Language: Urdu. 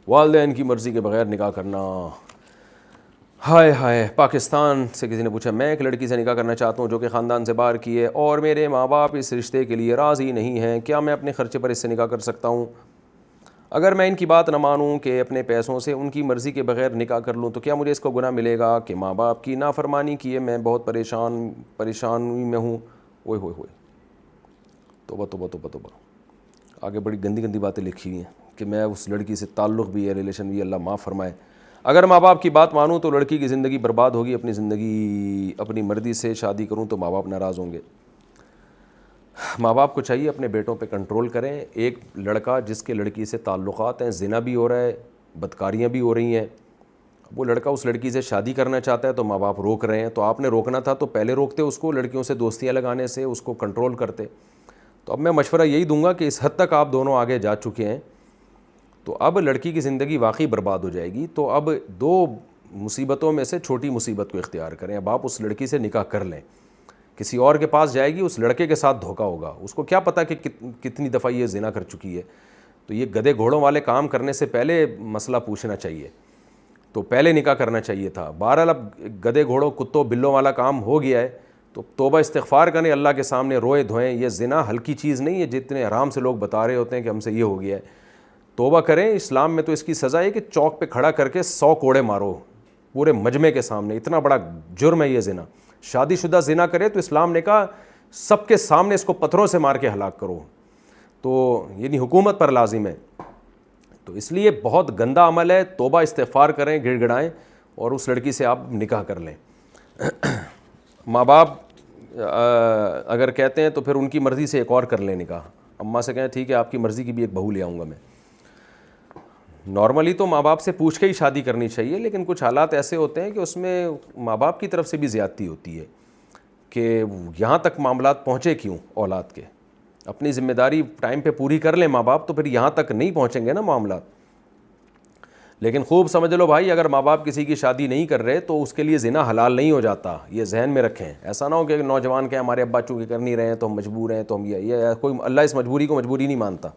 والدین کی مرضی کے بغیر نکاح کرنا، ہائے ہائے۔ پاکستان سے کسی نے پوچھا، میں ایک لڑکی سے نکاح کرنا چاہتا ہوں جو کہ خاندان سے باہر کی ہے اور میرے ماں باپ اس رشتے کے لیے راضی نہیں ہیں، کیا میں اپنے خرچے پر اس سے نکاح کر سکتا ہوں؟ اگر میں ان کی بات نہ مانوں کہ اپنے پیسوں سے ان کی مرضی کے بغیر نکاح کر لوں تو کیا مجھے اس کو گناہ ملے گا کہ ماں باپ کی نافرمانی کیے میں بہت پریشانی میں ہوں؟ اوئے ہوئے ہوئے، توبہ توبہ توبہ توبہ۔ آگے بڑی گندی گندی باتیں لکھی ہوئی ہیں کہ میں اس لڑکی سے تعلق بھی ہے، ریلیشن بھی ہے، اللہ معاف فرمائے۔ اگر ماں باپ کی بات مانوں تو لڑکی کی زندگی برباد ہوگی، اپنی زندگی اپنی مرضی سے شادی کروں تو ماں باپ ناراض ہوں گے۔ ماں باپ کو چاہیے اپنے بیٹوں پہ کنٹرول کریں۔ ایک لڑکا جس کے لڑکی سے تعلقات ہیں، زنا بھی ہو رہا ہے، بدکاریاں بھی ہو رہی ہیں، وہ لڑکا اس لڑکی سے شادی کرنا چاہتا ہے تو ماں باپ روک رہے ہیں، تو آپ نے روکنا تھا تو پہلے روکتے اس کو، لڑکیوں سے دوستیاں لگانے سے اس کو کنٹرول کرتے۔ تو اب میں مشورہ یہی دوں گا کہ اس حد تک آپ دونوں آگے جا چکے ہیں تو اب لڑکی کی زندگی واقعی برباد ہو جائے گی، تو اب دو مصیبتوں میں سے چھوٹی مصیبت کو اختیار کریں۔ اب آپ اس لڑکی سے نکاح کر لیں، کسی اور کے پاس جائے گی، اس لڑکے کے ساتھ دھوکا ہوگا، اس کو کیا پتہ کہ کتنی دفعہ یہ زنا کر چکی ہے۔ تو یہ گدھے گھوڑوں والے کام کرنے سے پہلے مسئلہ پوچھنا چاہیے، تو پہلے نکاح کرنا چاہیے تھا۔ بہرحال اب گدھے گھوڑوں کتوں بلوں والا کام ہو گیا ہے تو توبہ استغفار کریں، اللہ کے سامنے روئے دھوئیں۔ یہ زنا ہلکی چیز نہیں ہے جتنے آرام سے لوگ بتا رہے ہوتے ہیں کہ ہم سے یہ ہو گیا ہے۔ توبہ کریں، اسلام میں تو اس کی سزا ہے کہ چوک پہ کھڑا کر کے 100 کوڑے مارو پورے مجمع کے سامنے، اتنا بڑا جرم ہے یہ زنا۔ شادی شدہ زنا کرے تو اسلام نے کہا سب کے سامنے اس کو پتھروں سے مار کے ہلاک کرو، تو یعنی حکومت پر لازم ہے۔ تو اس لیے بہت گندا عمل ہے، توبہ استغفار کریں، گڑ گڑائیں اور اس لڑکی سے آپ نکاح کر لیں۔ ماں باپ اگر کہتے ہیں تو پھر ان کی مرضی سے ایک اور کر لیں نکاح۔ اماں سے کہیں ٹھیک ہے آپ کی مرضی کی بھی ایک بہو لے آؤں گا میں۔ نارملی تو ماں باپ سے پوچھ کے ہی شادی کرنی چاہیے، لیکن کچھ حالات ایسے ہوتے ہیں کہ اس میں ماں باپ کی طرف سے بھی زیادتی ہوتی ہے کہ یہاں تک معاملات پہنچے کیوں اولاد کے۔ اپنی ذمہ داری ٹائم پہ پوری کر لیں ماں باپ تو پھر یہاں تک نہیں پہنچیں گے نا معاملات۔ لیکن خوب سمجھ لو بھائی، اگر ماں باپ کسی کی شادی نہیں کر رہے تو اس کے لیے زنا حلال نہیں ہو جاتا، یہ ذہن میں رکھیں۔ ایسا نہ ہو کہ نوجوان کہ ہمارے ابا چونکہ کر نہیں رہے ہیں تو ہم مجبور ہیں، تو ہم یہ کوئی اللہ اس مجبوری کو مجبوری نہیں مانتا۔